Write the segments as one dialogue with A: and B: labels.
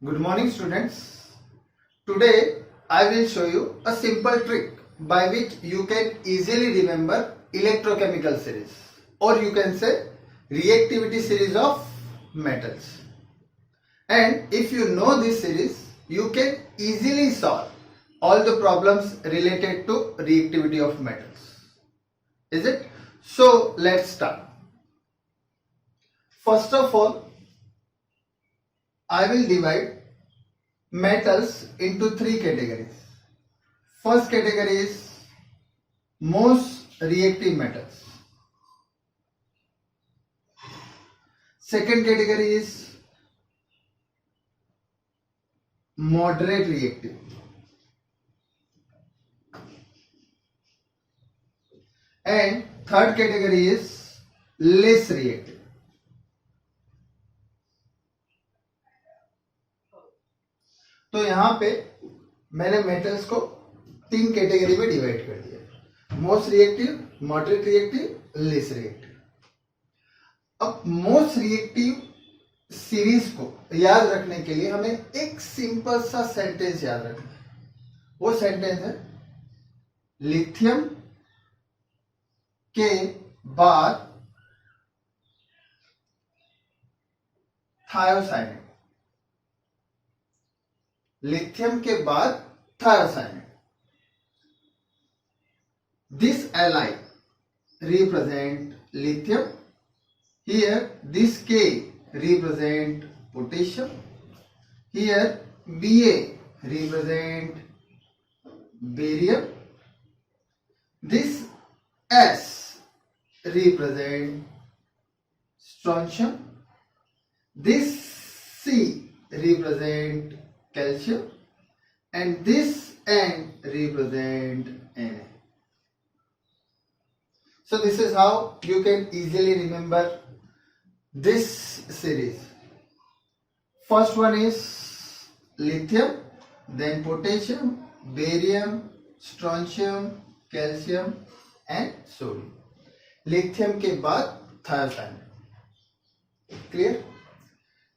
A: Good morning, students. Today I will show you a simple trick by which you can easily remember electrochemical series, or you can say reactivity series of metals. And if you know this series, you can easily solve all the problems related to reactivity of metals. Is it? So let's start. First of all, I will divide metals into three categories. First category is most reactive metals. Second category is moderate reactive. And third category is less reactive. तो यहां पे मैंने metals को तीन category में divide कर दिया, most reactive, moderate reactive, less reactive. अब मोस्ट रिएक्टिव सीरीज को याद रखने के लिए हमें एक सिंपल सा सेंटेंस याद रखना है। वो सेंटेंस है लिथियम के बाद थायोसाइनेट। लिथियम के बाद thiocyanate. This allyl represent lithium. Here this K represent potassium. Here Ba represent barium. This S represent strontium. This C represent calcium, and this N represent Na. So this is how you can easily remember this series. First one is lithium, then potassium, barium, strontium, calcium and sodium. Lithium के बाद thiocyanate. Clear?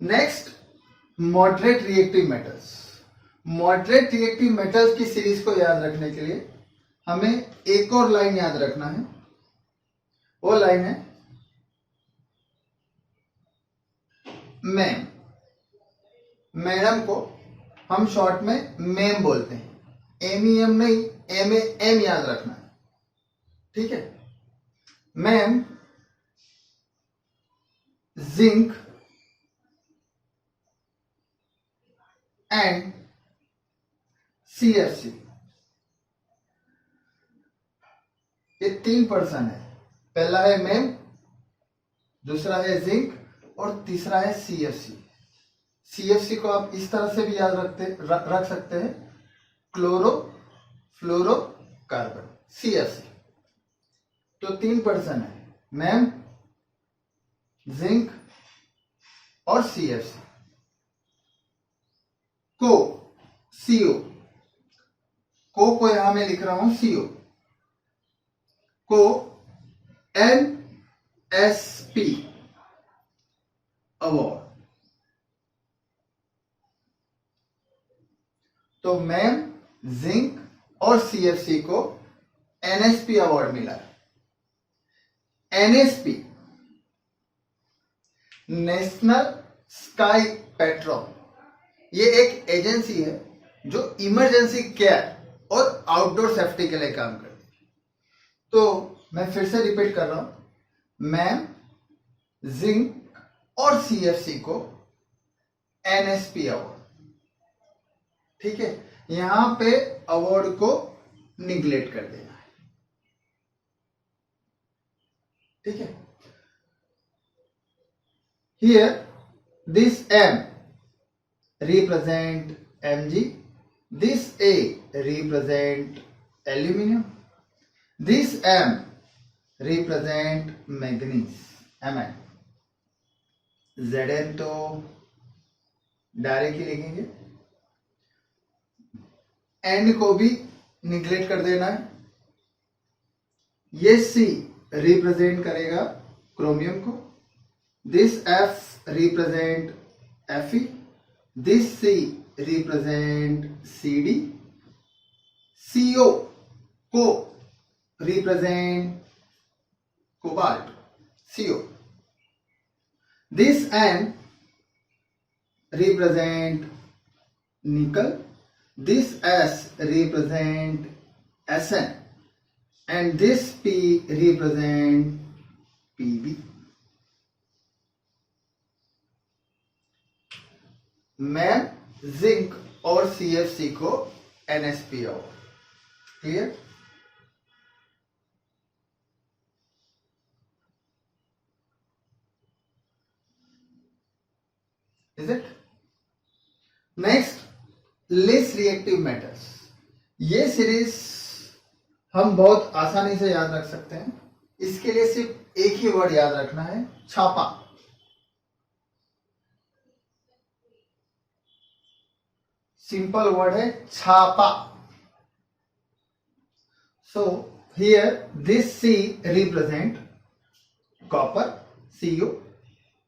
A: Next, moderate reactive metals. Moderate reactive metals की series को याद रखने के लिए हमें एक और लाइन याद रखना है। वो लाइन है मैम। मैडम को हम शॉर्ट में मैम बोलते हैं। एम नहीं, एम याद रखना है, ठीक है। मैम जिंक एंड CFC, ये तीन पर्सन है। पहला है मैम, दूसरा है जिंक और तीसरा है CFC। CFC को आप इस तरह से भी याद रख सकते हैं, क्लोरो फ्लोरो कार्बन, CFC। तो तीन पर्सन है, मैम, जिंक और CFC। को CO, को यहां मैं लिख रहा हूं CO, को NSP अवार्ड। तो मैम, जिंक और CFC को NSP अवार्ड मिला है। NSP नेशनल स्काई पेट्रोल, ये एक एजेंसी है जो इमरजेंसी केयर और आउटडोर सेफ्टी के लिए काम करती है। तो मैं फिर से रिपीट कर रहा हूं, मैम, जिंक और CFC को NSP अवार्ड, ठीक है। यहां पे अवार्ड को निगलेक्ट कर देना है, ठीक है। Here this M represent Mg, this A represent aluminum, this M represent manganese, Mn। Zn तो डायरेक्ट ही लिखेंगे, N को भी निगलेक्ट कर देना है। ये C रिप्रेजेंट करेगा क्रोमियम को, this F represent Fe, this C represent CD, CO को represent cobalt, CO. This N represent nickel, this S represent Sn, and this P represent Pb. Man, zinc और CFC को NSPO. Clear? Is it? Next, less reactive metals. ये series हम बहुत आसानी से याद रख सकते हैं. इसके लिए सिर्फ एक ही वर्ड याद रखना है, छापा. सिंपल वर्ड है छापा. So here this C represent copper, Cu.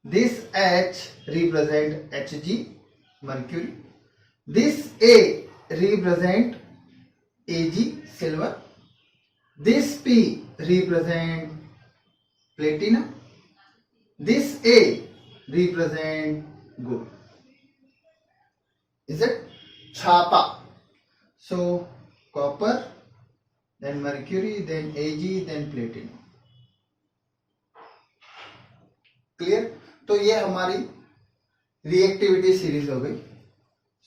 A: This H represent Hg, mercury. This A represent Ag, silver. This P represent platinum. This A represent gold. Is it? Chapa. So copper, then mercury, then Ag, then platinum. Clear? तो ये हमारी reactivity series हो गई.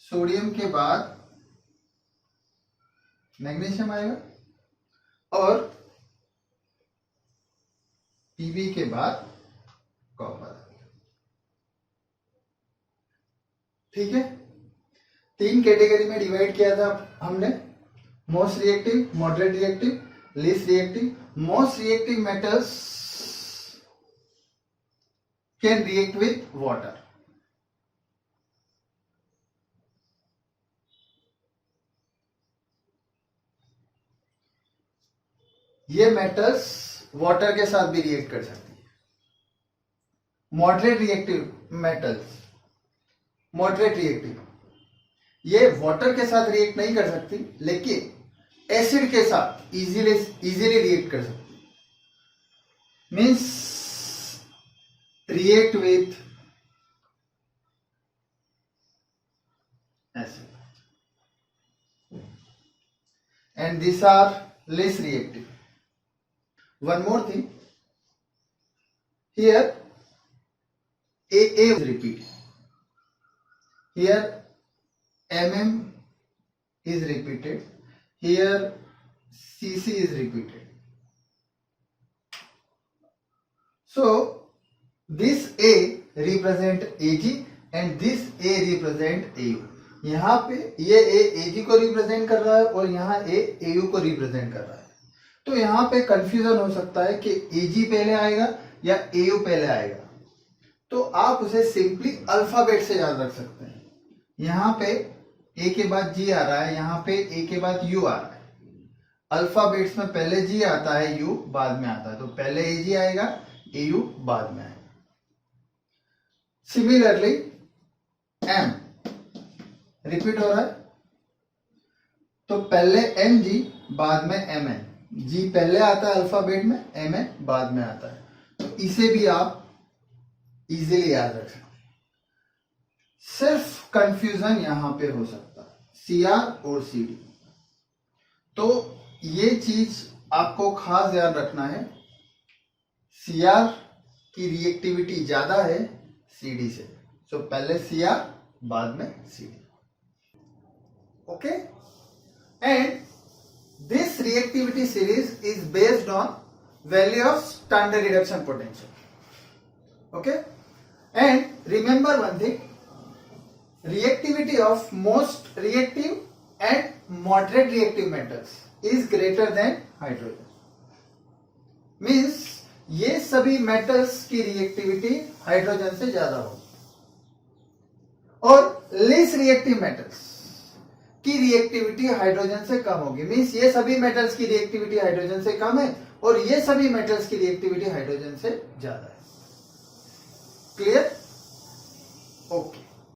A: Sodium के बाद magnesium आएगा और Pb के बाद कॉपर आएगा. ठीक है? 3 कैटेगरी में डिवाइड किया था हमने. Most reactive, moderate reactive, least reactive. Most reactive metals can react with water. ये मेटल्स वाटर के साथ भी रिएक्ट कर सकती है. Moderate reactive metals, moderate reactive, ये वाटर के साथ रिएक्ट नहीं कर सकती, लेकिन एसिड के साथ इजीली रिएक्ट कर सकती. Means react with acid. And this are less reactive. One more thing, here AA is repeated, here MM is repeated, here CC is repeated. So this A represent Ag and this A represent AU. यहाँ पे ये A Ag को represent कर रहा है और यहाँ A AU को रिप्रेजेंट कर रहा है. तो यहां पे कंफ्यूजन हो सकता है कि Ag पहले आएगा या AU पहले आएगा. तो आप उसे सिंपली अल्फाबेट से याद रख सकते हैं. यहां पे A के बाद G आ रहा है, यहां पे A के बाद U आ रहा है. अल्फाबेट्स में पहले G आता है, U बाद में आता है. तो पहले Ag आएगा, AU बाद में आएगा. सिमिलरली M रिपीट हो रहा है, तो पहले Mg बाद में Mn. G पहले आता है अल्फाबेट में, Mn बाद में आता है. तो इसे भी आप इजीली याद रख सकते हैं. सिर्फ कंफ्यूजन यहां पे हो सकता है, Cr और Cd. तो ये चीज आपको खास याद रखना है. Cr की रिएक्टिविटी ज्यादा है Cd से. तो पहले Cr बाद में Cd. Okay? And this reactivity series is based on value of standard reduction potential. Okay? And remember one thing, reactivity of most reactive and moderate reactive metals is greater than hydrogen. Means ये सभी metals की reactivity hydrogen से ज्यादा होगी. और least reactive metals की reactivity hydrogen से कम होगी. मींस ये सभी मेटल्स की रिएक्टिविटी हाइड्रोजन से कम है और ये सभी मेटल्स की रिएक्टिविटी हाइड्रोजन से ज्यादा है. क्लियर?